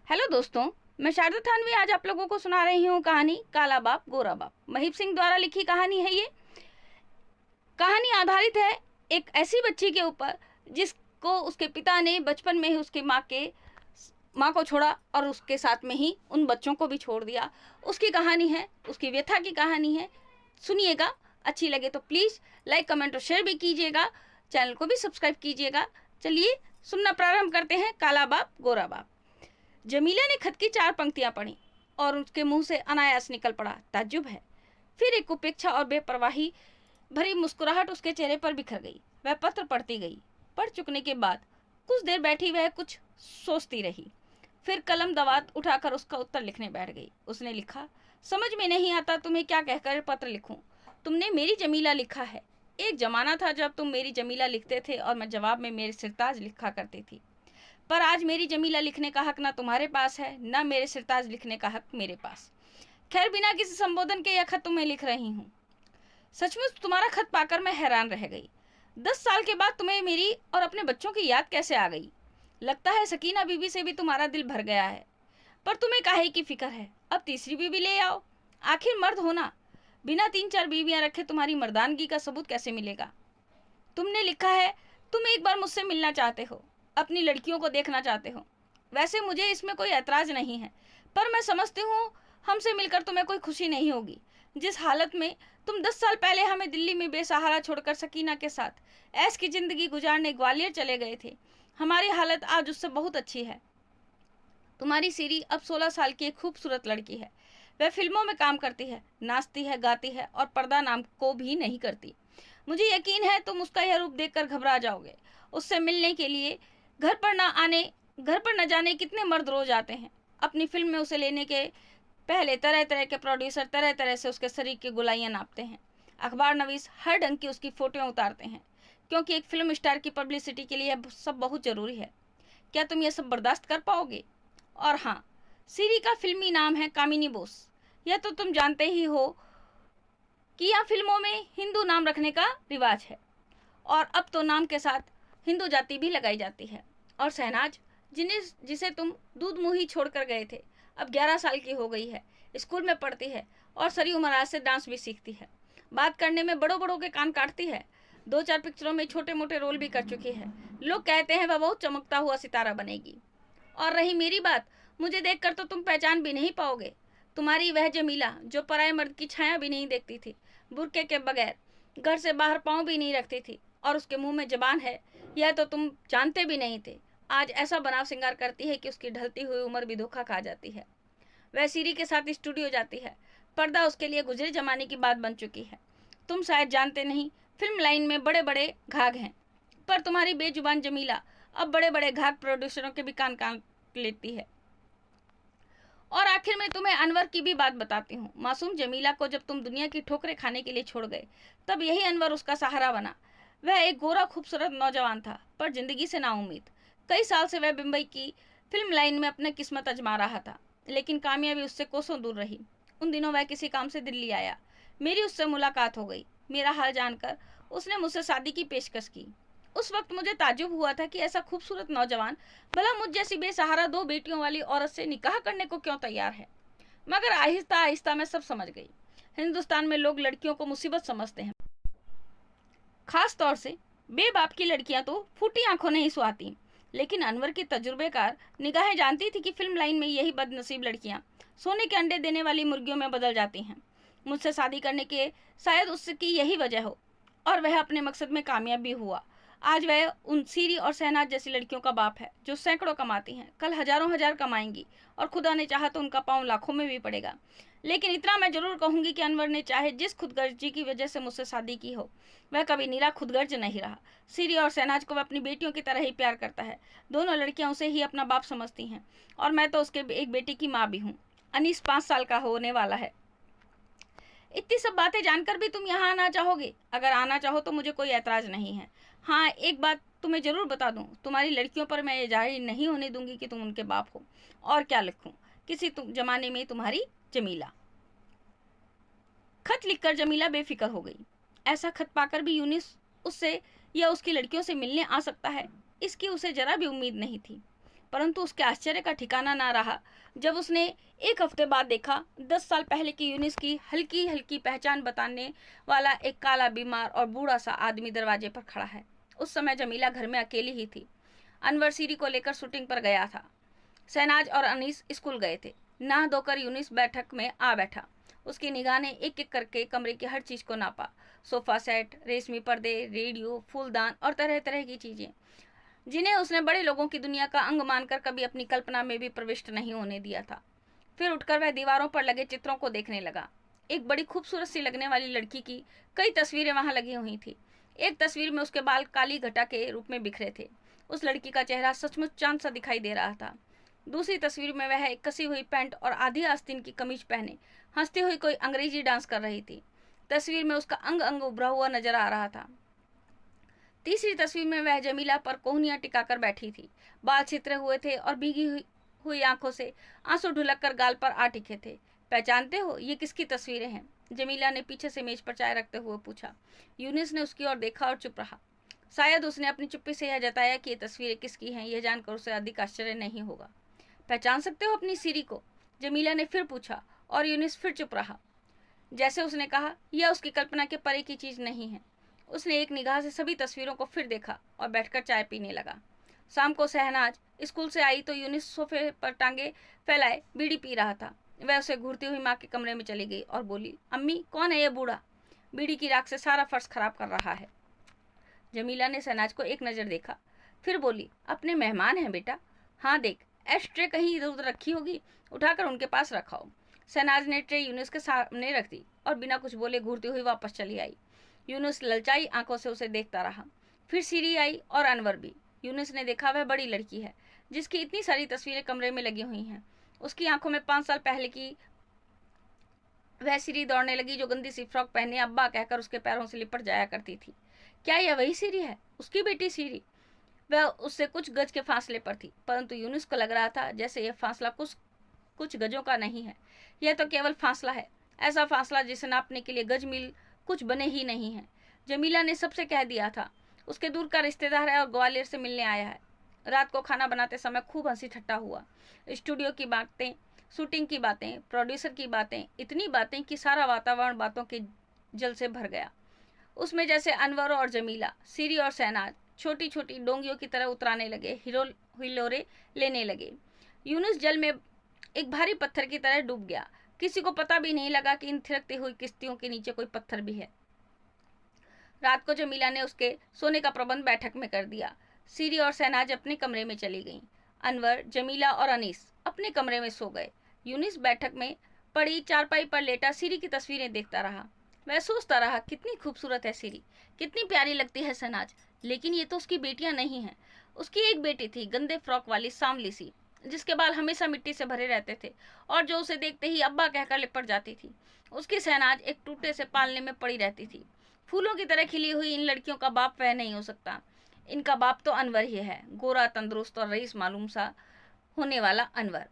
Hello दोस्तों, मैं शारदा थानवी आज आप लोगों को सुना रही हूँ कहानी काला बाप गोरा बाप। महीप सिंह द्वारा लिखी कहानी है। ये कहानी आधारित है एक ऐसी बच्ची के ऊपर जिसको उसके पिता ने बचपन में ही उसकी माँ को छोड़ा और उसके साथ में ही उन बच्चों को भी छोड़ दिया। उसकी कहानी है, उसकी व्यथा की कहानी है। सुनिएगा, अच्छी लगे तो प्लीज़ लाइक कमेंट और शेयर भी कीजिएगा, चैनल को भी सब्सक्राइब कीजिएगा। चलिए सुनना प्रारंभ करते हैं। काला बाप गोरा बाप। जमीला ने खत की 4 पंक्तियां पढ़ी और उसके मुंह से अनायास निकल पड़ा, ताज्जुब है। फिर एक उपेक्षा और बेपरवाही भरी मुस्कुराहट उसके चेहरे पर बिखर गई। वह पत्र पढ़ती गई। पढ़ चुकने के बाद कुछ देर बैठी वह कुछ सोचती रही। फिर कलम दवात उठाकर उसका उत्तर लिखने बैठ गई। उसने लिखा, समझ में नहीं आता तुम्हें क्या कहकर पत्र लिखूं। तुमने मेरी जमीला लिखा है। एक जमाना था जब तुम मेरी जमीला लिखते थे और मैं जवाब में मेरे सिरताज लिखा करती थी, पर आज मेरी जमीला लिखने का हक ना तुम्हारे पास है, ना मेरे सिरताज लिखने का हक मेरे पास। खैर, बिना किसी संबोधन के यह खत तुम्हें लिख रही हूँ। सचमुच तुम्हारा खत पाकर मैं हैरान रह गई। 10 साल के बाद तुम्हें मेरी और अपने बच्चों की याद कैसे आ गई। लगता है सकीना बीबी से भी तुम्हारा दिल भर गया है। पर तुम्हें काहे की फिक्र है, अब तीसरी बीबी ले आओ। आखिर मर्द होना, बिना 3-4 बीवियां रखे तुम्हारी मर्दानगी का सबूत कैसे मिलेगा। तुमने लिखा है तुम एक बार मुझसे मिलना चाहते हो, अपनी लड़कियों को देखना चाहते हो। वैसे मुझे इसमें कोई ऐतराज नहीं है, पर मैं समझती हूँ हमसे मिलकर तुम्हें कोई खुशी नहीं होगी। जिस हालत में तुम 10 साल पहले हमें दिल्ली में बेसहारा छोड़कर सकीना के साथ ऐश की जिंदगी गुजारने ग्वालियर चले गए थे, हमारी हालत आज उससे बहुत अच्छी है। तुम्हारी सीरी अब 16 साल की एक खूबसूरत लड़की है। वह फिल्मों में काम करती है, नाचती है, गाती है और पर्दा नाम को भी नहीं करती। मुझे यकीन है तुम उसका यह रूप देखकर घबरा जाओगे। उससे मिलने के लिए घर पर न जाने कितने मर्द रोज आते हैं। अपनी फिल्म में उसे लेने के पहले तरह तरह के प्रोड्यूसर तरह तरह से उसके शरीर की गोलाइयां नापते हैं। अखबार नवीस हर ढंग की उसकी फोटोएं उतारते हैं, क्योंकि एक फिल्म स्टार की पब्लिसिटी के लिए यह सब बहुत जरूरी है। क्या तुम यह सब बर्दाश्त कर पाओगे। और हाँ, सीरी का फिल्मी नाम है कामिनी बोस। यह तो तुम जानते ही हो कि यहाँ फिल्मों में हिंदू नाम रखने का रिवाज है, और अब तो नाम के साथ हिंदू जाति भी लगाई जाती है। और शहनाज, जिसे तुम दूध मुंह छोड़कर गए थे, अब 11 साल की हो गई है, स्कूल में पढ़ती है और सरी उम्र आज से डांस भी सीखती है। बात करने में बड़ों बड़ों के कान काटती है। 2-4 पिक्चरों में छोटे मोटे रोल भी कर चुकी है। लोग कहते हैं वह बहुत चमकता हुआ सितारा बनेगी। और रही मेरी बात, मुझे देखकर तो तुम पहचान भी नहीं पाओगे। तुम्हारी वह जमीला जो पराये मर्द की छाया भी नहीं देखती थी, बुर्के के बगैर घर से बाहर पाँव भी नहीं रखती थी, और उसके मुंह में जबान है, यह तो तुम जानते भी नहीं थे। आज ऐसा बनाव श्रृंगार करती है कि उसकी ढलती हुई उम्र भी धोखा खा जाती है। वह सीरी के साथ स्टूडियो जाती है। पर्दा उसके लिए गुजरे जमाने की बात बन चुकी है। तुम शायद जानते नहीं, फिल्म लाइन में बड़े बड़े घाघ हैं, पर तुम्हारी बेजुबान जमीला अब बड़े बड़े घाघ प्रोड्यूसरों के भी कान कान लेती है। और आखिर में तुम्हें अनवर की भी बात बताती हूँ। मासूम जमीला को जब तुम दुनिया की ठोकरें खाने के लिए छोड़ गए, तब यही अनवर उसका सहारा बना। वह एक गोरा खूबसूरत नौजवान था, पर जिंदगी से नाउम्मीद। कई साल से वह मुंबई की फिल्म लाइन में अपनी किस्मत आजमा रहा था, लेकिन कामयाबी उससे कोसों दूर रही। उन दिनों वह किसी काम से दिल्ली आया। मेरी उससे मुलाकात हो गई। मेरा हाल जानकर उसने मुझसे शादी की पेशकश की। उस वक्त मुझे ताज्जुब हुआ था कि ऐसा खूबसूरत नौजवान भला मुझ जैसी बेसहारा 2 बेटियों वाली औरत से निकाह करने को क्यों तैयार है। मगर आहिस्ता आहिस्ता मैं सब समझ गई। हिंदुस्तान में लोग लड़कियों को मुसीबत समझते हैं, खास तौर से बेबाप की लड़कियां तो फूटी आंखों नहीं सुहाती। लेकिन अनवर की तजुर्बेकार निगाहें जानती थी कि फिल्म लाइन में यही बदनसीब लड़कियां सोने के अंडे देने वाली मुर्गियों में बदल जाती हैं। मुझसे शादी करने के शायद उसकी यही वजह हो, और वह अपने मकसद में कामयाब भी हुआ। आज वह उन सीरी और शहनाज जैसी लड़कियों का बाप है जो सैकड़ों कमाती हैं, कल हजारों हजार कमाएंगी, और खुदा ने चाहा तो उनका पाँव लाखों में भी पड़ेगा। लेकिन इतना मैं जरूर कहूंगी कि अनवर ने चाहे जिस खुदगर्जी की वजह से मुझसे शादी की हो, वह कभी नीरा खुदगर्ज नहीं रहा। सीरी और शहनाज को वह अपनी बेटियों की तरह ही प्यार करता है। दोनों लड़कियां उसे ही अपना बाप समझती हैं, और मैं तो उसके एक बेटी की माँ भी हूँ। अनीस 5 साल का होने वाला है। इतनी सब बातें जानकर भी तुम यहाँ आना चाहोगे। अगर आना चाहो तो मुझे कोई ऐतराज नहीं है। हाँ, एक बात तुम्हें जरूर बता दूं, तुम्हारी लड़कियों पर मैं ये जाहिर नहीं होने दूंगी कि तुम उनके बाप हो। और क्या लिखूं, किसी जमाने में तुम्हारी जमीला। खत लिखकर जमीला बेफिक्र हो गई। ऐसा खत पाकर भी यूनिस उससे या उसकी लड़कियों से मिलने आ सकता है, इसकी उसे जरा भी उम्मीद नहीं थी। परंतु उसके आश्चर्य का ठिकाना ना रहा जब उसने एक हफ्ते बाद देखा 10 साल पहले की यूनिस की हल्की हल्की पहचान बताने वाला एक काला बीमार और बूढ़ा सा आदमी दरवाजे पर खड़ा है। उस समय जमीला घर में अकेली ही थी। अनवर सीरी को लेकर शूटिंग पर गया था। शहनाज और अनीस स्कूल गए थे। नहा धोकर यूनिस बैठक में आ बैठा। उसकी निगाह ने एक एक करके कमरे की हर चीज को नापा। सोफा सेट, रेशमी पर्दे, रेडियो, फूलदान और तरह तरह की चीजें जिन्हें उसने बड़े लोगों की दुनिया का अंग मानकर कभी अपनी कल्पना में भी प्रविष्ट नहीं होने दिया था। फिर उठकर वह दीवारों पर लगे चित्रों को देखने लगा। एक बड़ी खूबसूरत सी लगने वाली लड़की की कई तस्वीरें वहां लगी हुई थी। एक तस्वीर में उसके बाल काली घटा के रूप में बिखरे थे। उस लड़की का चेहरा सचमुच चांद सा दिखाई दे रहा था। दूसरी तस्वीर में वह एक कसी हुई पैंट और आधी आस्तीन की कमीज पहने हंसती हुई कोई अंग्रेजी डांस कर रही थी। तस्वीर में उसका अंग अंग उभरा हुआ नजर आ रहा था। तीसरी तस्वीर में वह जमीला पर कोहनियां टिकाकर बैठी थी। बाल छितरे हुए थे और भीगी हुई आंखों से आंसू ढुलक कर गाल पर आ टिके थे। पहचानते हो ये किसकी तस्वीरें हैं? जमीला ने पीछे से मेज पर चाय रखते हुए पूछा। यूनिस ने उसकी ओर देखा और चुप रहा। शायद उसने अपनी चुप्पी से यह जताया कि ये तस्वीरें किसकी हैं, यह जानकर उसे अधिक आश्चर्य नहीं होगा। पहचान सकते हो अपनी सीरी को? जमीला ने फिर पूछा और यूनिस फिर चुप रहा। जैसे उसने कहा, यह उसकी कल्पना के परे की चीज नहीं है। उसने एक निगाह से सभी तस्वीरों को फिर देखा और बैठकर चाय पीने लगा। शाम को शहनाज स्कूल से आई तो यूनिस सोफे पर टांगे फैलाए बीड़ी पी रहा था। वह उसे घूरती हुई माँ के कमरे में चली गई और बोली, अम्मी कौन है ये बूढ़ा? बीड़ी की राख से सारा फर्श खराब कर रहा है। जमीला ने शहनाज को एक नजर देखा, फिर बोली, अपने मेहमान हैं बेटा। हाँ देख, एश ट्रे कहीं इधर उधर रखी होगी, उठाकर उनके पास रखाओ। शहनाज ने ट्रे यूनुस के सामने रख दी और बिना कुछ बोले घूरती हुई वापस चली आई। यूनुस ललचाई आंखों से उसे देखता रहा। फिर सीरी आई और अनवर भी। यूनुस ने देखा वह बड़ी लड़की है जिसकी इतनी सारी तस्वीरें कमरे में लगी हुई हैं। उसकी आंखों में 5 साल पहले की वह सीरी दौड़ने लगी जो गंदी सी फ्रॉक पहने अब्बा कहकर उसके पैरों से लिपट जाया करती थी। क्या यह वही सीरी है, उसकी बेटी सीरी? वह उससे कुछ गज के फासले पर थी, परंतु यूनुस को लग रहा था जैसे यह फासला कुछ गजों का नहीं है। यह तो केवल फासला है, ऐसा फासला जिसे नापने के लिए गज मील कुछ बने ही नहीं है। जमीला ने सबसे कह दिया था, उसके दूर का रिश्तेदार है और ग्वालियर से मिलने आया है। रात को खाना बनाते समय खूब हंसी ठट्टा हुआ। स्टूडियो की बातें, शूटिंग की बातें, प्रोड्यूसर की बातें, इतनी बातें कि सारा वातावरण बातों के जल से भर गया। उसमें जैसे अनवर और जमीला, सीरी और शहनाज छोटी छोटी डोंगियों की तरह उतराने लगे, हिलोरे लेने लगे। यूनुस जल में एक भारी पत्थर की तरह डूब गया। किसी को पता भी नहीं लगा कि इन थिरकती हुई किश्तियों के नीचे कोई पत्थर भी है। रात को जमीला ने उसके सोने का प्रबंध बैठक में कर दिया। सीरी और शहनाज अपने कमरे में चली गईं। अनवर, जमीला और अनीस अपने कमरे में सो गए। यूनिस बैठक में पड़ी चारपाई पर लेटा सीरी की तस्वीरें देखता रहा। वह सोचता रहा, कितनी खूबसूरत है सीरी, कितनी प्यारी लगती है शहनाज, लेकिन ये तो उसकी बेटियां नहीं हैं। उसकी एक बेटी थी, गंदे फ्रॉक वाली सांवली सी, जिसके बाल हमेशा मिट्टी से भरे रहते थे और जो उसे देखते ही अब्बा कहकर लिपट जाती थी। उसकी शहनाज एक टूटे से पालने में पड़ी रहती थी। फूलों की तरह खिली हुई इन लड़कियों का बाप वह नहीं हो सकता। इनका बाप तो अनवर ही है, गोरा, तंदुरुस्त और रईस मालूम सा होने वाला अनवर।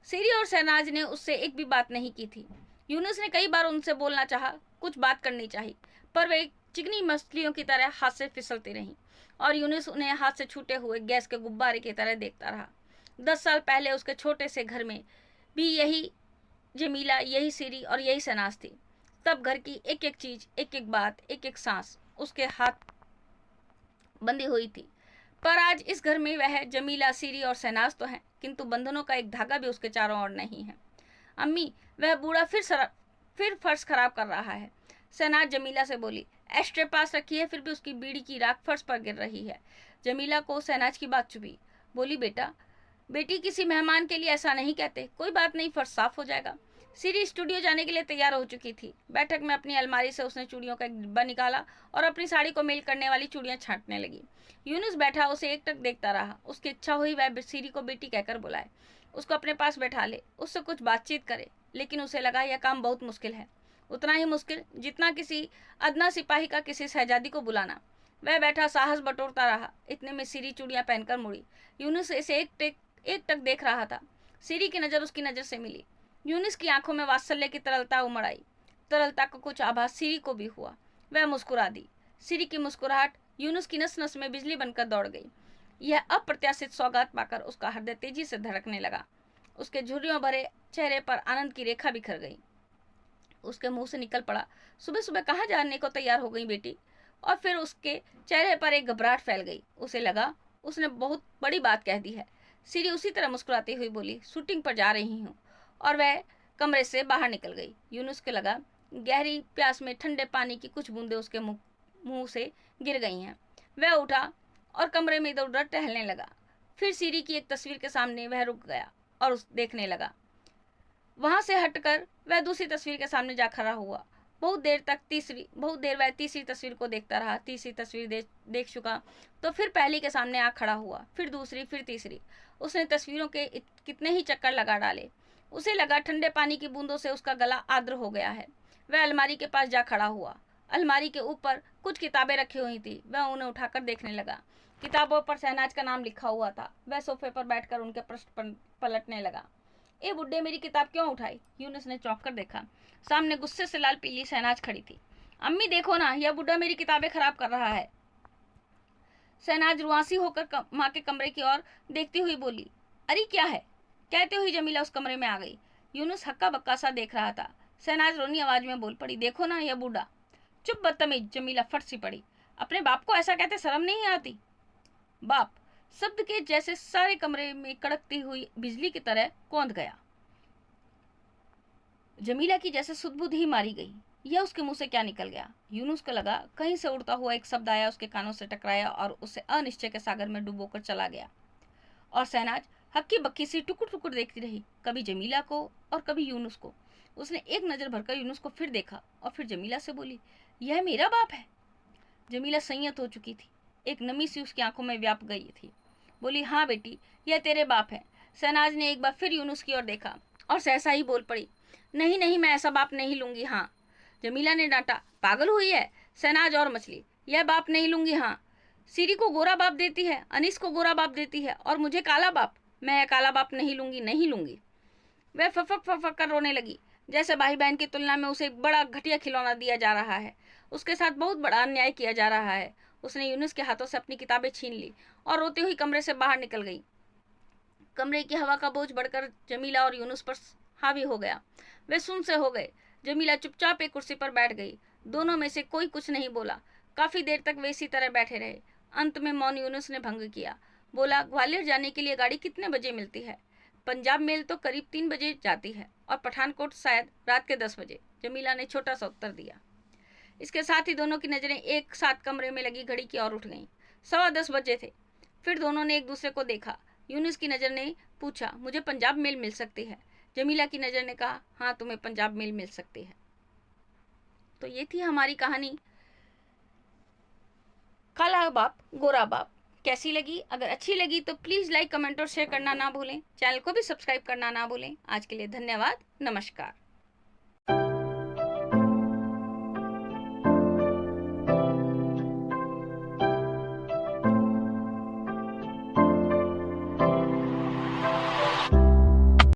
सीरी और शहनाज ने उससे एक भी बात नहीं की थी। यूनुस ने कई बार उनसे बोलना चाहा, कुछ बात करनी चाहिए, पर वे चिकनी मछलियों की तरह हाथ से फिसलती रहीं और यूनुस उन्हें हाथ से छूटे हुए गैस के गुब्बारे की तरह देखता रहा। 10 साल पहले उसके छोटे से घर में भी यही जमीला, यही सीरी और यही शहनाज थी। तब घर की एक एक चीज, एक एक बात, एक एक सांस उसके हाथ बंधी हुई थी। पर आज इस घर में वह जमीला, सीरी और शहनाज तो हैं, किंतु बंधनों का एक धागा भी उसके चारों ओर नहीं है। अम्मी, वह बूढ़ा फिर फर्श खराब कर रहा है। शहनाज जमीला से बोली। एस्ट्रे पास रखी है, फिर भी उसकी बीड़ी की राख फर्श पर गिर रही है। जमीला को शहनाज की बात चुभी। बोली, बेटी किसी मेहमान के लिए ऐसा नहीं कहते। कोई बात नहीं, फर्श साफ हो जाएगा। सीरी स्टूडियो जाने के लिए तैयार हो चुकी थी। बैठक में अपनी अलमारी से उसने चूड़ियों का एक डिब्बा निकाला और अपनी साड़ी को मेल करने वाली चूड़ियां छांटने लगी। यूनुस बैठा उसे एकटक देखता रहा। उसकी इच्छा हुई वह सीरी को बेटी कहकर बुलाए, उसको अपने पास बैठा ले, उससे कुछ बातचीत करे, लेकिन उसे लगा यह काम बहुत मुश्किल है, उतना ही मुश्किल जितना किसी अदना सिपाही का किसी शहजादी को बुलाना। वह बैठा साहस बटोरता रहा। इतने में सीरी चूड़ियां पहनकर मुड़ी। यूनुस इसे एक टक देख रहा था। सीरी की नजर उसकी नजर से मिली। यूनुस की आंखों में वात्सल्य की तरलता उमड़ आई। तरलता का कुछ आभास सीरी को भी हुआ। वह मुस्कुरा दी। सीरी की मुस्कुराहट यूनुस की नस नस में बिजली बनकर दौड़ गई। यह अप्रत्याशित सौगात पाकर उसका हृदय तेजी से धड़कने लगा। उसके झुर्रियों भरे चेहरे पर आनंद की रेखा बिखर गई। उसके मुंह से निकल पड़ा, सुबह सुबह कहाँ जाने को तैयार हो गई बेटी? और फिर उसके चेहरे पर एक घबराहट फैल गई। उसे लगा उसने बहुत बड़ी बात कह दी है। सीरी उसी तरह मुस्कुराती हुई बोली, शूटिंग पर जा रही हूँ। और वह कमरे से बाहर निकल गई। यूनुस को लगा गहरी प्यास में ठंडे पानी की कुछ बूंदें उसके मुंह से गिर गई हैं। वह उठा और कमरे में इधर उधर टहलने लगा। फिर सीरी की एक तस्वीर के सामने वह रुक गया और उस देखने लगा। वहां से हटकर वह दूसरी तस्वीर के सामने जा खड़ा हुआ। बहुत देर वह तीसरी तस्वीर को देखता रहा। तीसरी तस्वीर देख चुका तो फिर पहली के सामने आ खड़ा हुआ, फिर दूसरी, फिर तीसरी। उसने तस्वीरों के कितने ही चक्कर लगा डाले। उसे लगा ठंडे पानी की बूंदों से उसका गला आर्द्र हो गया है। वह अलमारी के पास जा खड़ा हुआ। अलमारी के ऊपर कुछ किताबें रखी हुई थी। वह उन्हें उठाकर देखने लगा। किताबों पर शहनाज का नाम लिखा हुआ था। वह सोफे पर बैठकर उनके पृष्ठ पर पलटने लगा। ए बुड्ढे, मेरी किताब क्यों उठाई? यूनुस ने चौंक कर देखा। सामने गुस्से से लाल पीली शहनाज खड़ी थी। अम्मी देखो ना, यह बुड्ढा मेरी किताबें खराब कर रहा है। शहनाज रुआसी होकर माँ के कमरे की ओर देखती हुई बोली, अरे क्या है? कहते हुई जमीला उस कमरे में आ गई। यूनुस हक्का बक्का सा देख रहा था। शहनाज रोनी आवाज में बोल पड़ी, देखो ना यह बूढ़ा। चुप बदतमीज, जमीला फट सी पड़ी। अपने बाप को ऐसा कहते शर्म नहीं आती? बाप शब्द के जैसे सारे कमरे में कड़कती हुई बिजली की तरह कौंध गया। जमीला की जैसे सुध-बुध ही मारी गई। यह उसके मुंह से क्या निकल गया? यूनुस को लगा कहीं से उड़ता हुआ एक शब्द आया, उसके कानों से टकराया और उसे अनिश्चय के सागर में डुबोकर चला गया। और शहनाज हक्की बक्की सी टुकुर टुकुर देखती रही, कभी जमीला को और कभी यूनुस को। उसने एक नजर भरकर यूनुस को फिर देखा और फिर जमीला से बोली, यह मेरा बाप है? जमीला संयत हो चुकी थी। एक नमी सी उसकी आंखों में व्याप गई थी। बोली, हाँ बेटी, यह तेरे बाप है। शहनाज ने एक बार फिर यूनुस की ओर देखा और सहसा ही बोल पड़ी, नहीं नहीं, मैं ऐसा बाप नहीं लूंगी। हाँ। जमीला ने डांटा, पागल हुई है? शहनाज और मछली, यह बाप नहीं लूंगी। हाँ। सीरी को गोरा बाप देती है, अनीस को गोरा बाप देती है और मुझे काला बाप। मैं काला बाप नहीं लूंगी, नहीं लूंगी। वह फफक फफक कर रोने लगी, जैसे भाई बहन की तुलना में उसे एक बड़ा घटिया खिलौना दिया जा रहा है। उसके साथ बहुत बड़ा अन्याय किया जा रहा है। उसने यूनुस के हाथों से अपनी किताबें छीन ली और रोते हुए कमरे से बाहर निकल गई। कमरे की हवा का बोझ बढ़कर जमीला और यूनुस पर हावी हो गया। वे सुन से हो गए। जमीला चुपचाप एक कुर्सी पर बैठ गई। दोनों में से कोई कुछ नहीं बोला। काफी देर तक वे इसी तरह बैठे रहे। अंत में मौन यूनुस ने भंग किया। बोला, ग्वालियर जाने के लिए गाड़ी कितने बजे मिलती है? पंजाब मेल तो करीब 3 बजे जाती है और पठानकोट शायद रात के 10 बजे। जमीला ने छोटा सा उत्तर दिया। इसके साथ ही दोनों की नजरें एक साथ कमरे में लगी घड़ी की ओर उठ गईं। 10:15 बजे थे। फिर दोनों ने एक दूसरे को देखा। यूनुस की नजर ने पूछा, मुझे पंजाब मेल मिल सकती है? जमीला की नजर ने कहा, हाँ, तुम्हें पंजाब मेल मिल सकती है। तो ये थी हमारी कहानी काला बाप गोरा बाप। कैसी लगी? अगर अच्छी लगी तो प्लीज लाइक, कमेंट और शेयर करना ना भूलें। चैनल को भी सब्सक्राइब करना ना भूलें। आज के लिए धन्यवाद। नमस्कार।